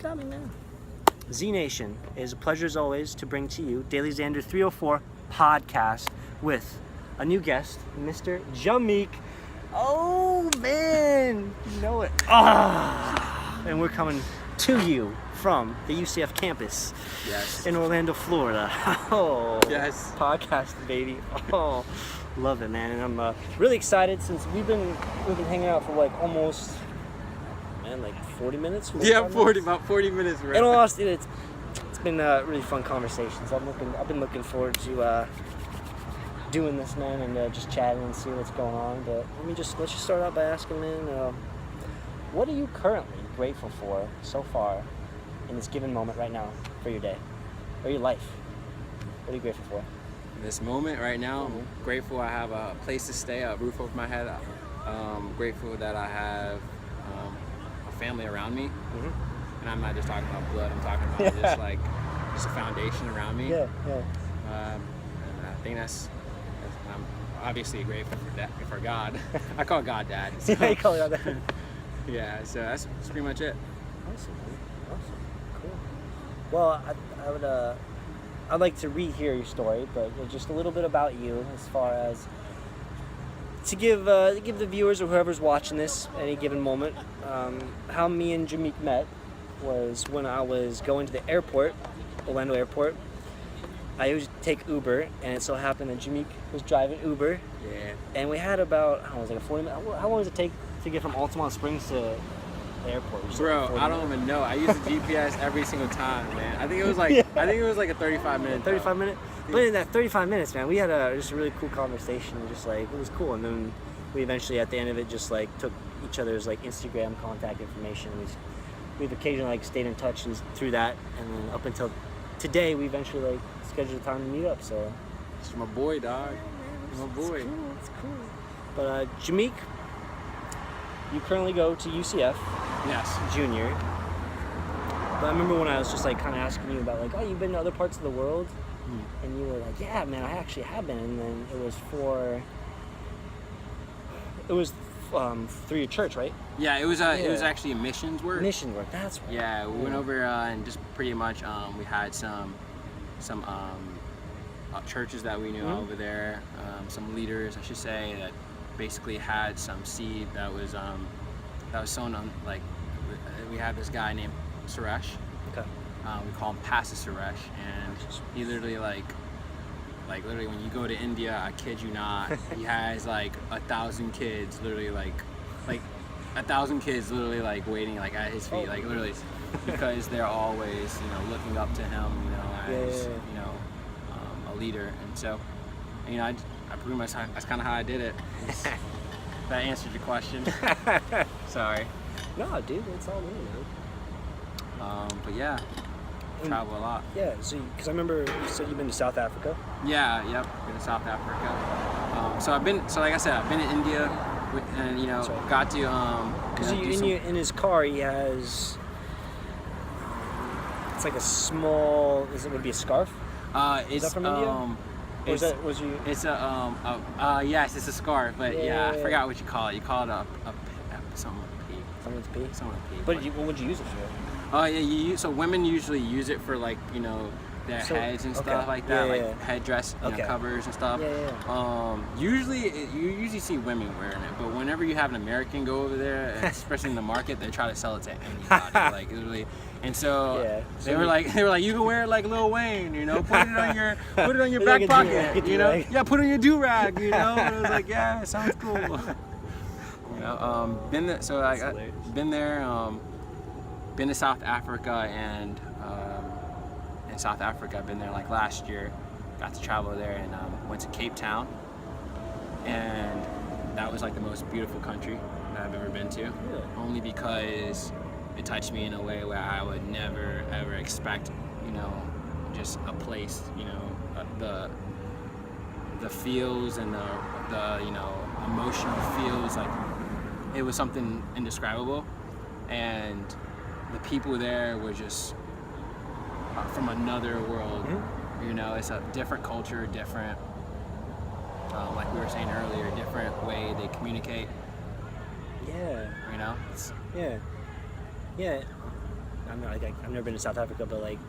got me, man. Z Nation, it is a pleasure as always to bring to you DailyXander 304 podcast with a new guest, Mr. Jameek. Oh man, you know it. And we're coming to you from the UCF campus. Yes. In Orlando, Florida. Oh. Yes. Podcast, baby. Oh, love it, man. And I'm really excited since we've been hanging out for like almost, man, like 40 minutes. Yeah, about 40 minutes. Right? In all honesty, it's been really fun conversations. I've been looking forward to doing this, man, and just chatting and seeing what's going on. But let's just start out by asking, man, what are you currently grateful for so far in this given moment right now for your day or your life? What are you grateful for? In this moment right now, I'm grateful I have a place to stay, a roof over my head. Grateful that I have a family around me. And I'm not just talking about blood, I'm talking about just a foundation around me. Yeah. And I think I'm obviously grateful for God. I call God Dad. So. Yeah, you call it that. Yeah, so that's pretty much it. Awesome, man. Awesome. Cool. Well, I'd like to rehear your story, but just a little bit about you as far as to give the viewers or whoever's watching this at any given moment, how me and Jameek met was when I was going to the airport, Orlando Airport. I used to take Uber, and it so happened that Jameek was driving Uber. Yeah. And we had about, how long does it take to get from Altamont Springs to the airport? Bro, I don't even know. I use the GPS every single time, man. I think it was like a 35 minute. 35 minute. But in that 35 minutes, man, we had just a really cool conversation. It was cool. And then we eventually, at the end of it, just took each other's Instagram contact information. We've occasionally stayed in touch through that, and then up until today, we eventually scheduled a time to meet up. So it's my boy, dog. My boy. It's cool. But Jameek, you currently go to UCF. Yes. Junior. But I remember when I was just kind of asking you about oh, you've been to other parts of the world, and you were like, yeah, man, I actually have been. And then it was through your church, right? Yeah, it was actually a missions work. Mission work, that's right. Yeah, we went over and just pretty much we had some churches that we knew over there, some leaders, I should say, that basically had some seed that was sown on we have this guy named Suresh. Okay. We call him Pastor Suresh, and he literally literally when you go to India, I kid you not, he has 1,000 kids literally like 1,000 kids literally waiting at his feet, literally, because they're always looking up to him as a leader. And so I pretty much, that's kind of how I did it. That answered your question. Sorry. No, dude, it's all me, man. But yeah, travel a lot. Yeah, so because I remember you said you've been to South Africa. Yeah, yep, been to South Africa. So like I said, I've been to India, and right. got to because in his car he has it's a small. Would it be a scarf? Is that from India? Yes, it's a scarf, but I forgot what you call it. You call it something with P. Something with P? Something with P. But what would you use it for? Oh yeah, so women usually use it for their heads and stuff like that, headdress, covers and stuff. Usually you usually see women wearing it, but whenever you have an American go over there, especially in the market, they try to sell it to anybody, literally. And so they were like, you can wear it like Lil Wayne, put it on your back pocket, yeah, put it on your do-rag, And it was yeah, it sounds cool. Been there, been to South Africa, and in South Africa I've been there last year, got to travel there, and went to Cape Town, and that was the most beautiful country that I've ever been to, only because it touched me in a way where I would never ever expect, just a place, the feels and the emotional feels, it was something indescribable, and the people there were just from another world. It's a different culture, different, like we were saying earlier, different way they communicate. Yeah. Yeah. I've never been to South Africa, but like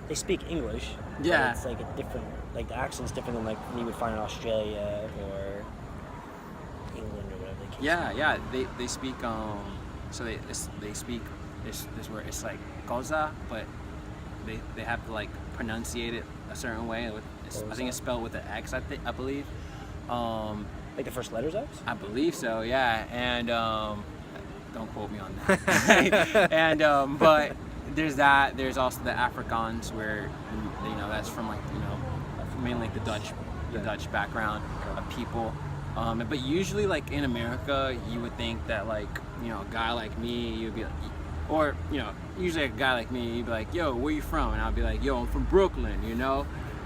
they speak English. Yeah. But it's like a different, like the accent's different than like you would find in Australia or England or whatever. Yeah. They speak so they speak this word. It's like koza, but they have to like pronunciate it a certain way. I think it's spelled with an X. I believe. Like the first letters X? I believe so. Yeah, and don't quote me on that. And but there's that. There's also the Afrikaans, where that's from like mainly the Dutch background of people. But usually like in America, you would think that like a guy like me, you'd be like, or usually a guy like me, you'd be like, yo, where you from? And I'd be like, yo, I'm from Brooklyn,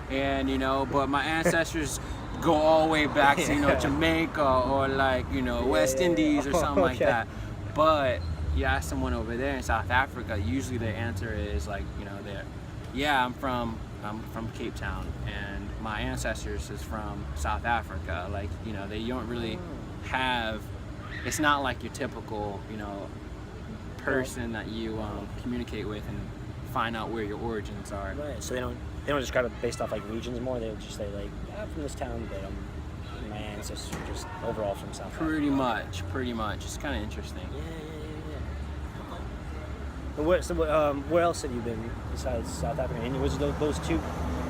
and but my ancestors go all the way back to Jamaica or like West Indies or something like that. But you ask someone over there in South Africa, usually their answer is like I'm from Cape Town and my ancestors is from South Africa. Like they don't really have. It's not like your typical person that you communicate with and find out where your origins are. Right. So they don't describe it based off like regions more. They would just say like, I'm from this town, but my ancestors are just overall from South Africa. Pretty much. It's kind of interesting. Yeah. Where else have you been besides South Africa? And was those two?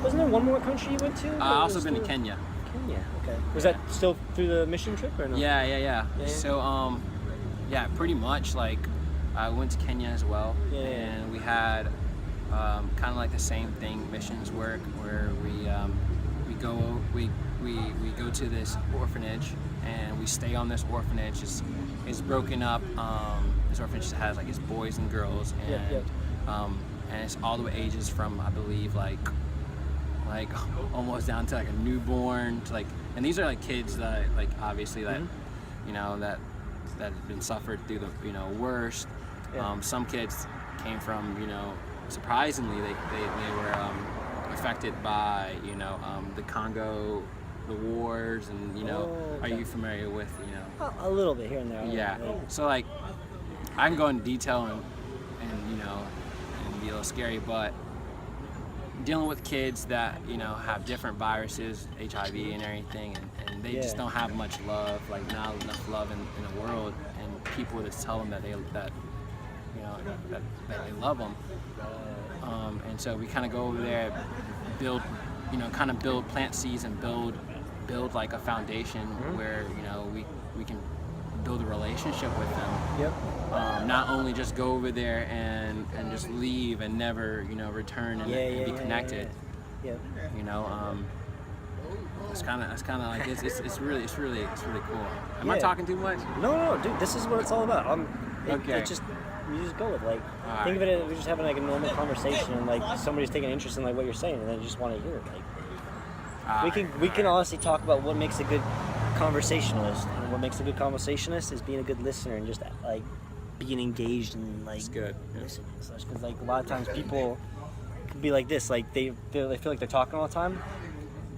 Wasn't there one more country you went to? I also been to Kenya. Kenya. Okay. Was that still through the mission trip or no? Yeah. So pretty much like I went to Kenya as well, and we had kind of like the same thing, missions work, where we go to this orphanage and we stay on this orphanage. It's broken up. This orphanage has like it's boys and girls, and and it's all the ages from I believe like almost down to like a newborn to like, and these are like kids that like obviously that that have been suffered through the worst. Some kids came from surprisingly they were affected by the Congo, the wars, and are you familiar with a little bit here and there. Yeah. So like I can go into detail and be a little scary, but dealing with kids that have different viruses, HIV and everything, and they just don't have much love, like not enough love in the world, and people that tell them that they love them. And so we kind of go over there, build plant seeds and build like a foundation where we can build a relationship with them. Not only just go over there and just leave and never return and be connected. It's kind of like it's really cool. Am I talking too much? No, dude. This is what it's all about. Okay. You just go with like think of it as we're just having like a normal conversation and like somebody's taking interest in like what you're saying and they just want to hear it. Like we can honestly talk about what makes a good conversationalist, and what makes a good conversationalist is being a good listener and just like being engaged and like good. Listening and such. Because like a lot of times people can be like this, like they feel like they're talking all the time.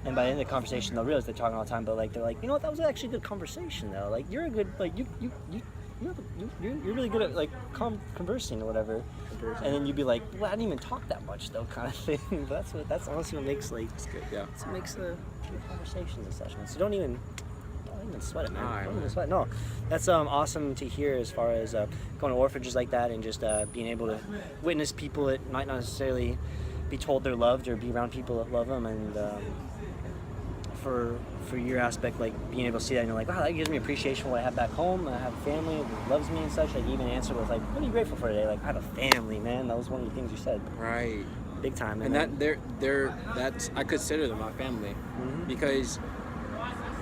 And by the end of the conversation, they'll realize they're talking all the time. But like they're like, that was actually a good conversation though. Like you're a good you're really good at like conversing or whatever, and then you'd be like, well, I didn't even talk that much though, kind of thing. But that's honestly what makes like it's good, yeah. That's what makes the conversations and such. So don't even sweat it, man. Right. Don't even sweat. No, that's awesome to hear as far as going to orphanages like that and just being able to witness people that might not necessarily be told they're loved or be around people that love them, and for your aspect, like being able to see that and you're like, wow, that gives me appreciation for what I have back home. I have a family that loves me and such. Like, you even answer with like, what are you grateful for today? Like, I have a family, man. That was one of the things you said. Right. Big time. And that's I consider them my family, because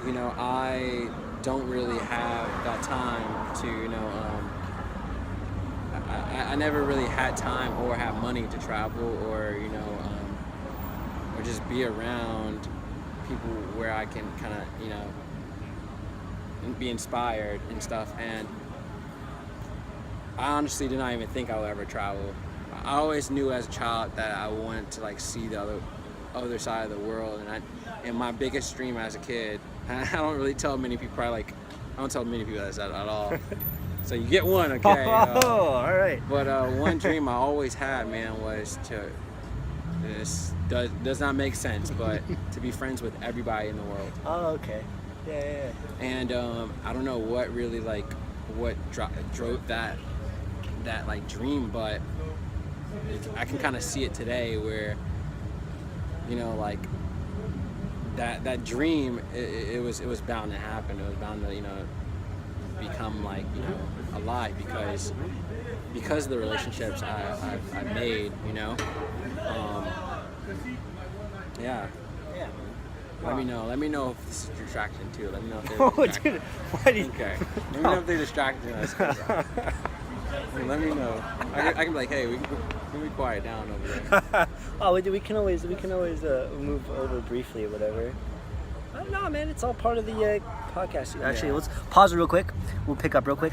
I don't really have that time to I never really had time or have money to travel or or just be around people where I can kind of be inspired and stuff. And I honestly did not even think I would ever travel. I always knew as a child that I wanted to like see the other side of the world, and my biggest dream as a kid, I don't really tell many people, I don't tell many people that at all, So you get one, okay? Oh, all right. But one dream I always had, man, was to. This does not make sense, but to be friends with everybody in the world. Oh, okay. Yeah. And I don't know what really what drove that like dream, but I can kind of see it today, where like that dream, it was bound to happen. It was bound to become alive because of the relationships I've made. Yeah. Let me know if this is a distraction too. Let me know if they're distracting. Dude, why do you... Okay. Let me know if they're distracting us. Let me know. I can be like, hey, we can be quiet down over there. Oh, we can always move over briefly or whatever. No, man, it's all part of the podcast. Actually, let's pause real quick. We'll pick up real quick.